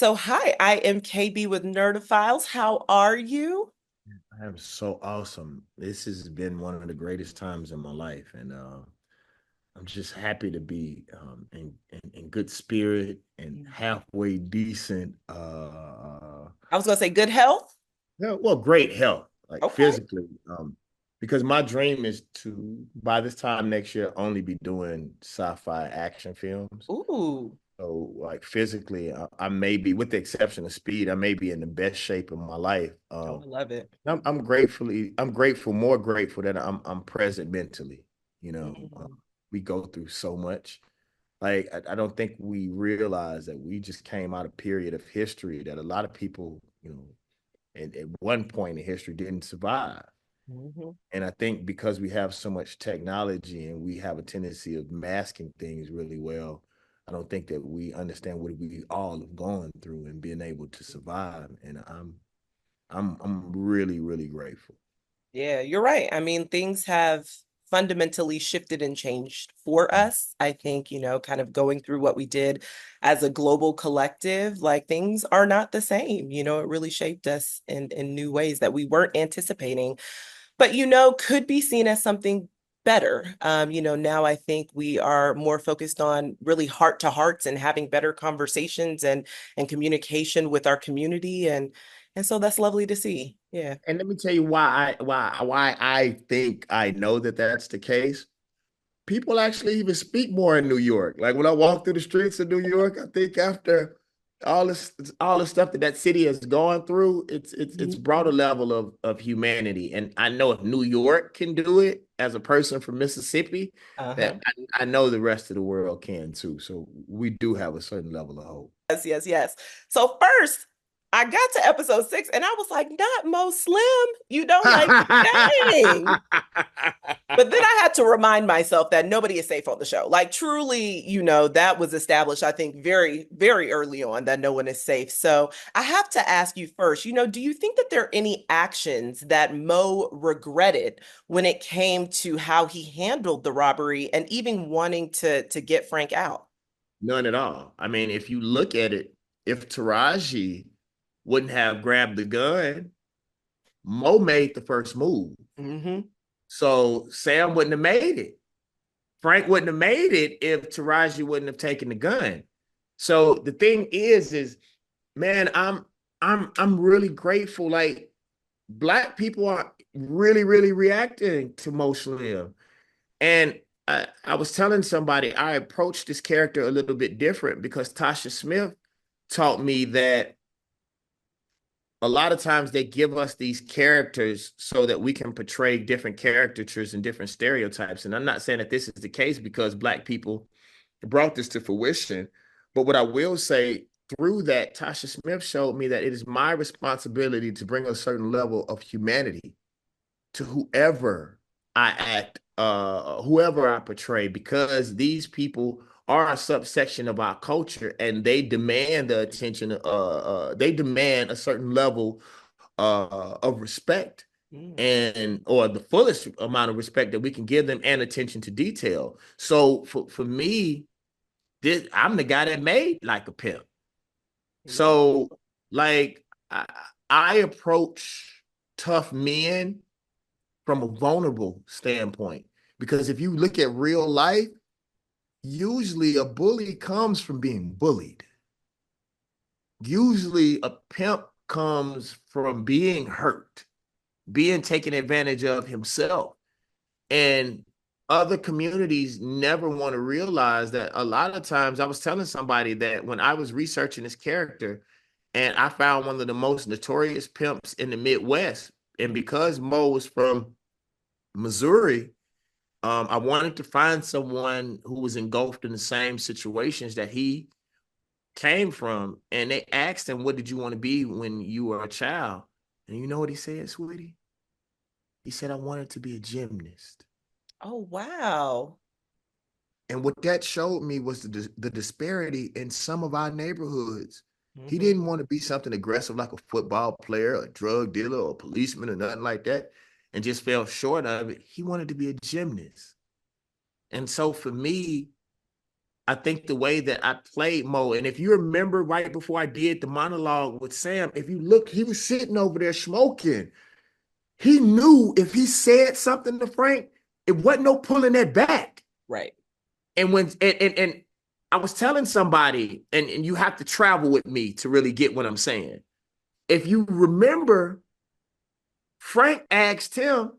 So, hi, I am KB with Nerdophiles. How are you? I am so awesome. This has been one of the greatest times in my life, and I'm just happy to be in good spirit and halfway decent. I was going to say good health. Yeah, well, great health, like Okay. physically, because my dream is to by this time next year only be doing sci-fi action films. Ooh. So, like physically, I may be, with the exception of speed, I may be in the best shape of my life. Oh, I love it. I'm grateful, more grateful that I'm present mentally. You know, Mhm. we go through so much. Like I don't think we realize that we just came out a period of history that a lot of people, at one point in history didn't survive. Mhm. And I think because we have so much technology and we have a tendency of masking things really well, I don't think that we understand what we all have gone through and being able to survive. And I'm really, really grateful. Yeah, you're right. I mean, things have fundamentally shifted and changed for us. I think, kind of going through what we did as a global collective, like things are not the same. It really shaped us in new ways that we weren't anticipating. But could be seen as something better. Now I think we are more focused on really heart to hearts and having better conversations and communication with our community, and so that's lovely to see. Yeah. And let me tell you why I think I know that that's the case. People actually even speak more in New York. Like when I walk through the streets of New York, I think after all the stuff that city has gone through, it's Mhm. brought a level of humanity. And I know if New York can do it as a person from Mississippi, that Uh-huh. I know the rest of the world can too. So we do have a certain level of hope. Yes, yes, yes. So first, I got to episode 6 and I was like, not Mo Slim, like, dang. But then I had to remind myself that nobody is safe on the show. Like, truly, that was established, I think, very, very early on that no one is safe. So I have to ask you first, do you think that there are any actions that Mo regretted when it came to how he handled the robbery and even wanting to get Frank out? None at all. I mean, if you look at it, if Taraji wouldn't have grabbed the gun, Mo made the first move. Hmm. So Sam wouldn't have made it. Frank wouldn't have made it if Taraji wouldn't have taken the gun. So the thing is, man, I'm really grateful. Like black people are really, really reacting to Mo Slim. And I was telling somebody I approached this character a little bit different because Tasha Smith taught me that a lot of times they give us these characters so that we can portray different caricatures and different stereotypes. And I'm not saying that this is the case because Black people brought this to fruition. But what I will say through that, Tasha Smith showed me that it is my responsibility to bring a certain level of humanity to whoever I portray, because these people are a subsection of our culture and they demand the attention, they demand a certain level of respect Mm. and or the fullest amount of respect that we can give them and attention to detail. So for me, I'm the guy that made like a pimp. Yeah. So like I approach tough men from a vulnerable standpoint. Because if you look at real life, usually a bully comes from being bullied. Usually a pimp comes from being hurt, being taken advantage of himself. And other communities never want to realize that a lot of times I was telling somebody that when I was researching this character and I found one of the most notorious pimps in the Midwest. And because Mo was from Missouri, I wanted to find someone who was engulfed in the same situations that he came from. And they asked him, "What did you want to be when you were a child?" And you know what he said, sweetie? He said, "I wanted to be a gymnast." Oh, wow. And what that showed me was the disparity in some of our neighborhoods. He Hmm. didn't want to be something aggressive like a football player, a drug dealer, or a policeman, or nothing like that, and just fell short of it. He wanted to be a gymnast. And so for me, I think the way that I played Mo, and if you remember right before I did the monologue with Sam, if you look, he was sitting over there smoking. He knew if he said something to Frank, it wasn't no pulling that back. Right. And and I was telling somebody, and you have to travel with me to really get what I'm saying. If you remember, Frank asked him,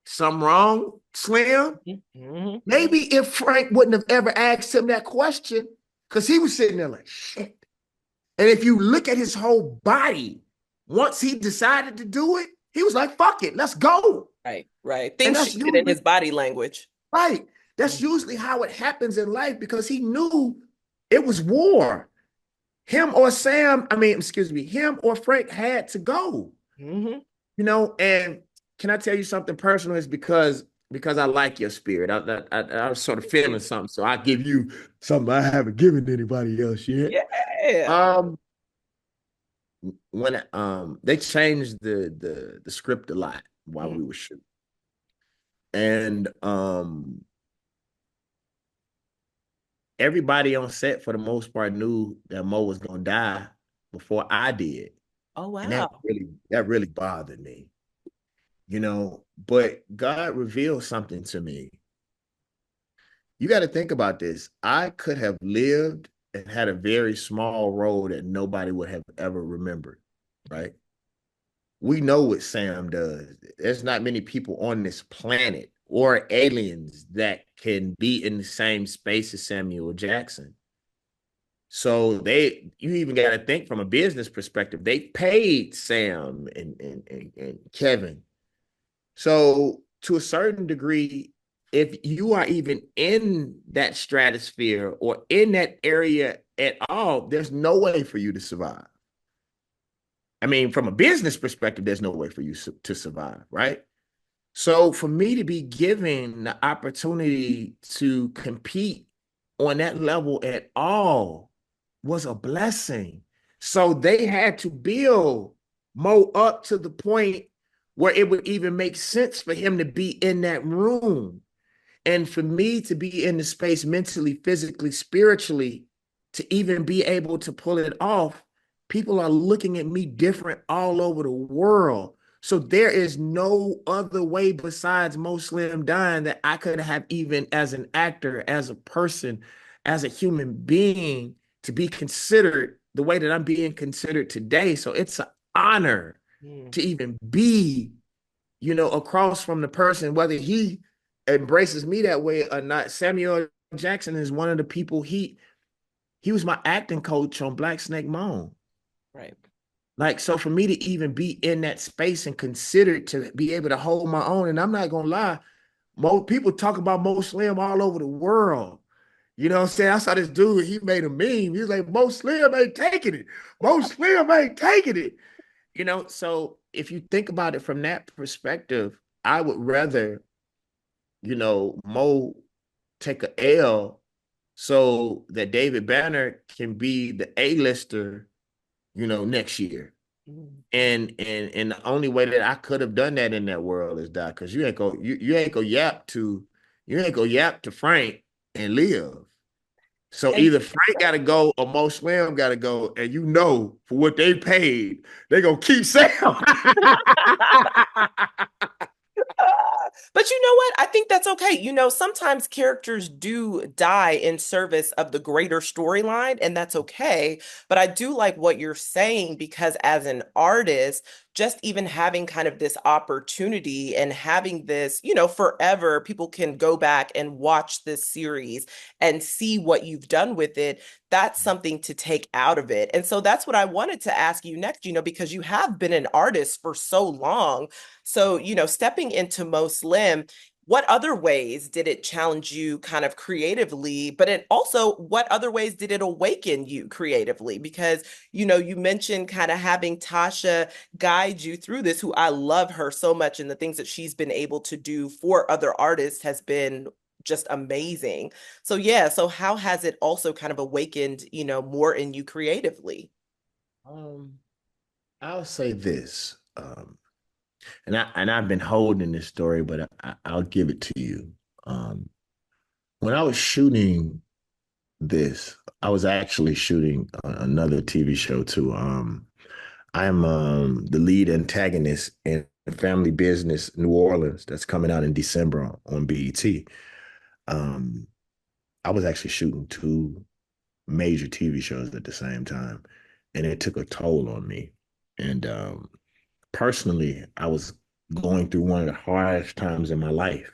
something wrong, Slim? Hmm. Maybe if Frank wouldn't have ever asked him that question, because he was sitting there like, shit. And if you look at his whole body, once he decided to do it, he was like, fuck it, let's go. Right. Right. And Things that's shifted in usually his body language. right. That's usually how it happens in life because he knew it was war. Him or Sam, I mean, excuse me, him or Frank had to go. Hmm. And can I tell you something personal? Is because I like your spirit. I was sort of feeling something, so I give you something I haven't given anybody else yet. Yeah. Um, when they changed the script a lot while Mm. we were shooting, and everybody on set for the most part knew that Mo was gonna die before I did, Oh, and wow. that really bothered me, But God revealed something to me. You got to think about this. I could have lived and had a very small role that nobody would have ever remembered, right? We know what Sam does. There's not many people on this planet or aliens that can be in the same space as Samuel Jackson. So you even got to think from a business perspective. They paid Sam and Kevin. So to a certain degree, if you are even in that stratosphere or in that area at all, there's no way for you to survive. I mean, from a business perspective, there's no way for you to survive, right? So for me to be given the opportunity to compete on that level at all was a blessing. So they had to build Mo up to the point where it would even make sense for him to be in that room. And for me to be in the space mentally, physically, spiritually, to even be able to pull it off, people are looking at me different all over the world. So there is no other way besides Mo Slim dying that I could have, even as an actor, as a person, as a human being, to be considered the way that I'm being considered today. So it's an honor Mm. to even be, across from the person, whether he embraces me that way or not. Samuel Jackson is one of the people he was my acting coach on Black Snake Moan. Right. Like, so for me to even be in that space and considered to be able to hold my own, and I'm not gonna lie, people talk about Mo Slim all over the world. You know what I'm saying? I saw this dude, he made a meme. He was like, Mo Slim ain't taking it. Mo Slim ain't taking it. So if you think about it from that perspective, I would rather, Mo take a L so that David Banner can be the A-lister, next year. Mm. And the only way that I could have done that in that world is that because you ain't go yap to Frank and live. So And either Frank got to go or Mo Slim got to go, and for what they paid, they gonna keep Sam. But you know what? I think that's okay. Sometimes characters do die in service of the greater storyline, and that's okay. But I do like what you're saying because as an artist, just even having kind of this opportunity and having this, forever, people can go back and watch this series and see what you've done with it. That's something to take out of it. And so that's what I wanted to ask you next, because you have been an artist for so long. So, stepping into Mo Slim, what other ways did it challenge you kind of creatively? But it also, what other ways did it awaken you creatively? Because, you mentioned kind of having Tasha guide you through this, who I love her so much, and the things that she's been able to do for other artists has been just amazing. So, yeah, so how has it also kind of awakened, more in you creatively? um, I'll say this, and I've been holding this story, but I'll give it to you. When I was shooting this. I was actually shooting another TV show too. I'm the lead antagonist in Family Business New Orleans that's coming out in December on BET. Um, I was actually shooting two major TV shows at the same time, and it took a toll on me. And personally, I was going through one of the hardest times in my life.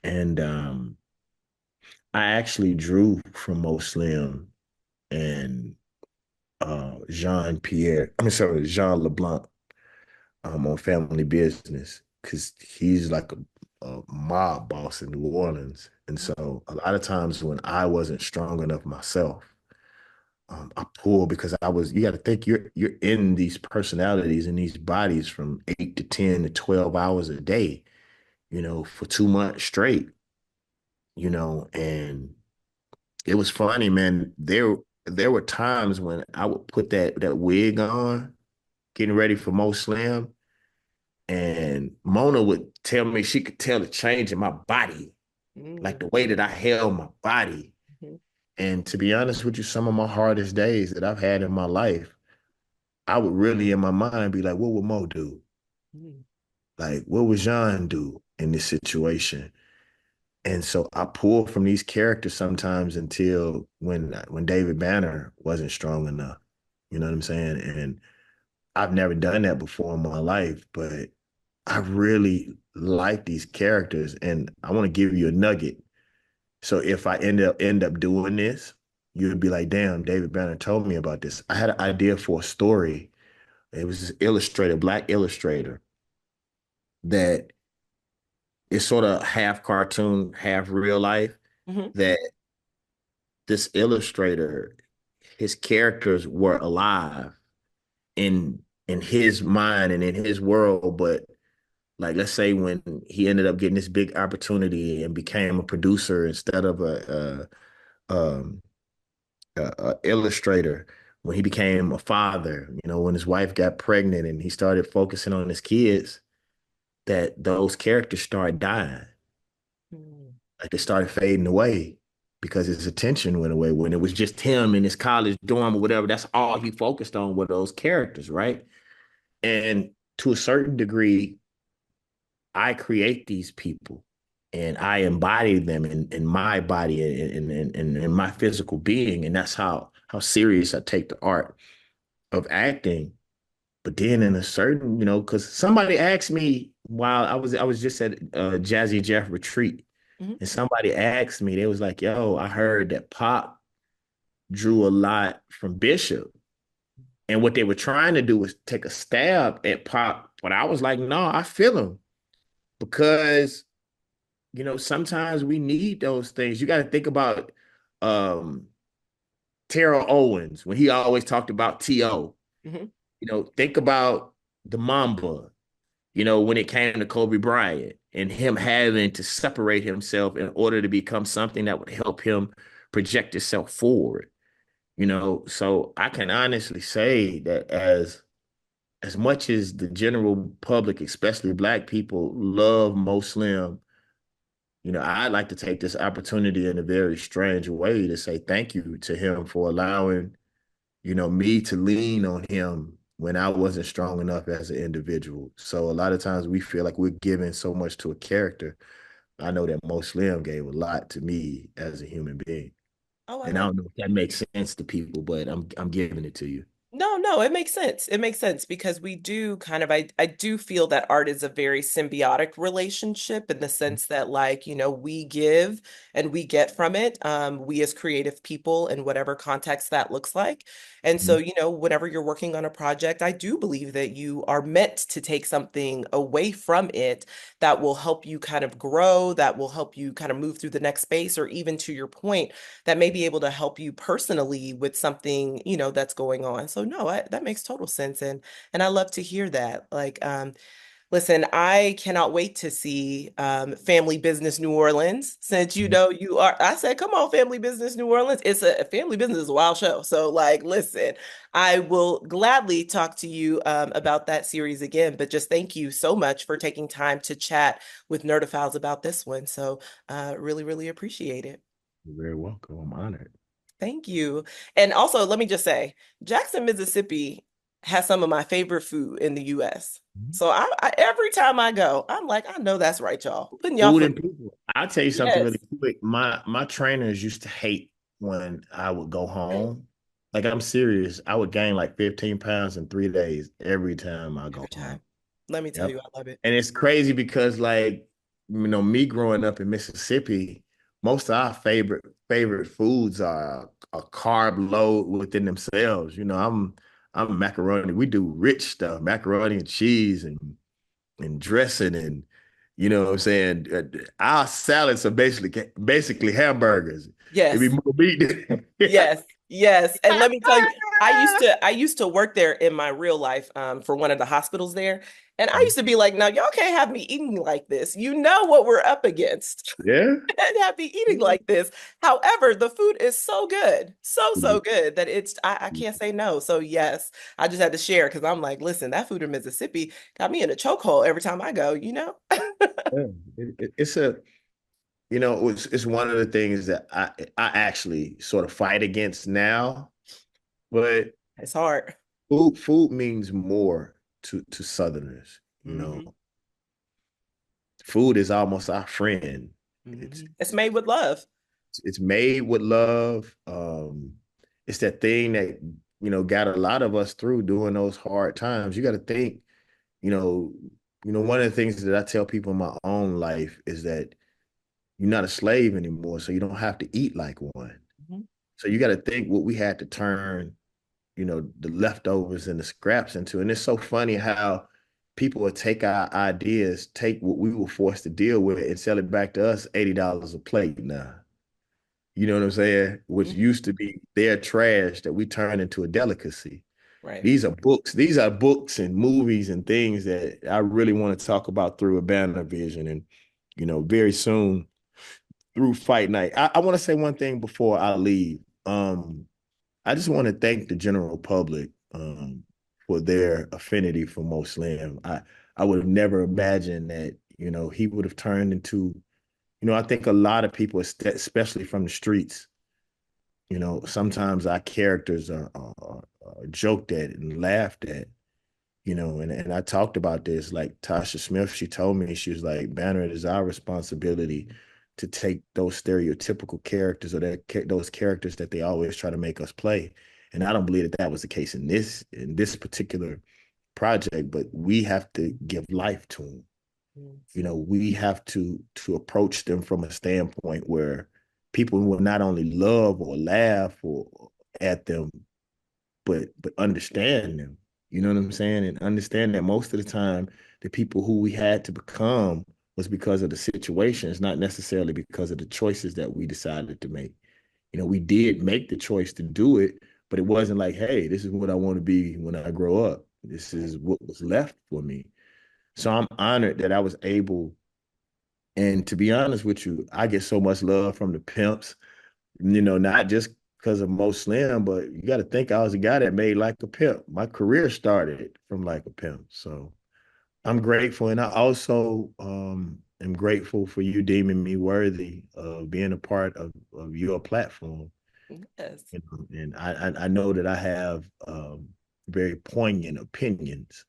And I actually drew from Mo Slim and Jean Pierre, I mean, sorry, Jean LeBlanc on Family Business because he's like a mob boss in New Orleans. And so a lot of times when I wasn't strong enough myself, I pulled because you got to think you're in these personalities in these bodies from 8 to 10 to 12 hours a day, for 2 months straight, and it was funny, man. There were times when I would put that wig on, getting ready for Mo Slam, and Mona would tell me she could tell the change in my body, like Mm-hmm. the way that I held my body. And to be honest with you, some of my hardest days that I've had in my life, I would really in my mind be like, what would Mo do? Mm-hmm. Like, what would Jean do in this situation? And so I pull from these characters sometimes until when David Banner wasn't strong enough. You know what I'm saying? And I've never done that before in my life, but I really like these characters, and I want to give you a nugget. So if I end up doing this, you'd be like, "Damn, David Banner told me about this." I had an idea for a story. It was this illustrator, black illustrator, that is sort of half cartoon, half real life. Mm-hmm. That this illustrator, his characters were alive in his mind and in his world, but like let's say when he ended up getting this big opportunity and became a producer instead of a illustrator, when he became a father, when his wife got pregnant and he started focusing on his kids, that those characters started dying. Like they started fading away because his attention went away when it was just him in his college dorm or whatever. That's all he focused on were those characters, right? And to a certain degree, I create these people and I embody them in my body and in my physical being. And that's how serious I take the art of acting. But then in a certain, because somebody asked me while I was just at Jazzy Jeff retreat, Mm-hmm. and somebody asked me, they was like, "Yo, I heard that Pop drew a lot from Bishop." And what they were trying to do was take a stab at Pop. But I was like, no, I feel him because sometimes we need those things. You got to think about um Terrell Owens when he always talked about T.O. Mm-hmm. Think about the Mamba, when it came to Kobe Bryant and him having to separate himself in order to become something that would help him project himself forward. So I can honestly say that as much as the general public, especially Black people, love Mo Slim, I'd like to take this opportunity in a very strange way to say thank you to him for allowing, me to lean on him when I wasn't strong enough as an individual. So a lot of times we feel like we're giving so much to a character. I know that Mo Slim gave a lot to me as a human being. Oh, I And I love. don't know if that makes sense to people, but I'm giving it to you. No, no, it makes sense. It makes sense because we do kind of, I do feel that art is a very symbiotic relationship in the sense that, like, we give and we get from it, we as creative people in whatever context that looks like. And so, Mhm. whenever you're working on a project, I do believe that you are meant to take something away from it that will help you kind of grow, that will help you kind of move through the next space, or even to your point, that may be able to help you personally with something, that's going on. So no, that makes total sense. And I love to hear that. Like, listen, I cannot wait to see Family Business New Orleans. Since you are, I said, come on, Family Business New Orleans. It's a Family Business is a wild show. So like, listen, I will gladly talk to you about that series again. But just thank you so much for taking time to chat with Nerdophiles about this one. So really, really appreciate it. You're very welcome. I'm honored. Thank you. And also, let me just say, Jackson, Mississippi has some of my favorite food in the US. So every time I go, I'm like, I know that's right, y'all. Putting y'all Food foot. and people. I'll tell you something Yes, really quick. My trainers used to hate when I would go home. Like I'm serious. I would gain like 15 pounds in 3 days every time I go every home. time. Let me tell Yep. you, I love it. And it's crazy because like, me growing up in Mississippi, most of our favorite foods are a carb load within themselves. I'm macaroni. We do rich stuff, macaroni and cheese and dressing and what I'm saying. Our salads are basically hamburgers. It'd be Yes. more meat. Yes, yes. And let me tell you, I used to work there in my real life for one of the hospitals there. And I used to be like, now y'all can't have me eating like this. You know what we're up against. Yeah. And have me eating like this. However, the food is so good. So, so good that I can't say no. So yes, I just had to share because I'm like, listen, that food in Mississippi got me in a chokehold every time I go, you know? Yeah. It's it's one of the things that I actually sort of fight against now, but It's hard. food means more to Southerners. Hmm. Food is almost our friend. It's Hmm. It's made with love. it's made with love. It's that thing that got a lot of us through during those hard times. You got to think, you know, one of the things that I tell people in my own life is that you're not a slave anymore, so you don't have to eat like one. Mhm. So you got to think what we had to turn, the leftovers and the scraps into. And it's so funny how people would take our ideas, take what we were forced to deal with, and sell it back to us $80 a plate now. You know what I'm saying? Which Mhm. used to be their trash that we turn into a delicacy. Right. These are books and movies and things that I really want to talk about through a banner vision. And, very soon through fight night. I want to say one thing before I leave. I just want to thank the general public for their affinity for Mo Slim. I would have never imagined that, he would have turned into, I think a lot of people, especially from the streets, sometimes our characters are joked at and laughed at, and I talked about this. Like Tasha Smith, she told me, she was like, Banner, it is our responsibility to take those stereotypical characters or those characters that they always try to make us play. And I don't believe that was the case in this particular project, but we have to give life to them. Mhm. We have to approach them from a standpoint where people will not only love or laugh or at them, but understand them. You know what I'm saying? And understand that most of the time, the people who we had to become was because of the situations, not necessarily because of the choices that we decided to make. We did make the choice to do it, but it wasn't like, hey, this is what I want to be when I grow up. This Right. is what was left for me. So I'm honored that I was able, and to be honest with you, I get so much love from the pimps, not just because of Mo Slim, but you got to think I was a guy that made Like a Pimp. My career started from Like a Pimp. So I'm grateful. And I also am grateful for you deeming me worthy of being a part of your platform. Yes. And I know that I have very poignant opinions.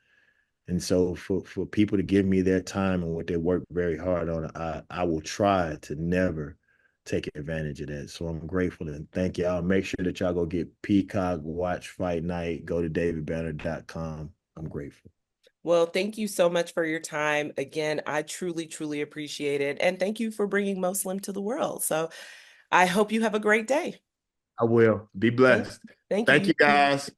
And so for people to give me their time and what they work very hard on, I will try to never take advantage of that. So I'm grateful and thank y'all. Make sure that y'all go get Peacock, watch Fight Night, go to davidbanner.com. I'm grateful. Well, thank you so much for your time. Again, I truly, truly appreciate it. And thank you for bringing Muslim to the world. So I hope you have a great day. I will. Be Thank, blessed. thank you. Thank You you too. guys.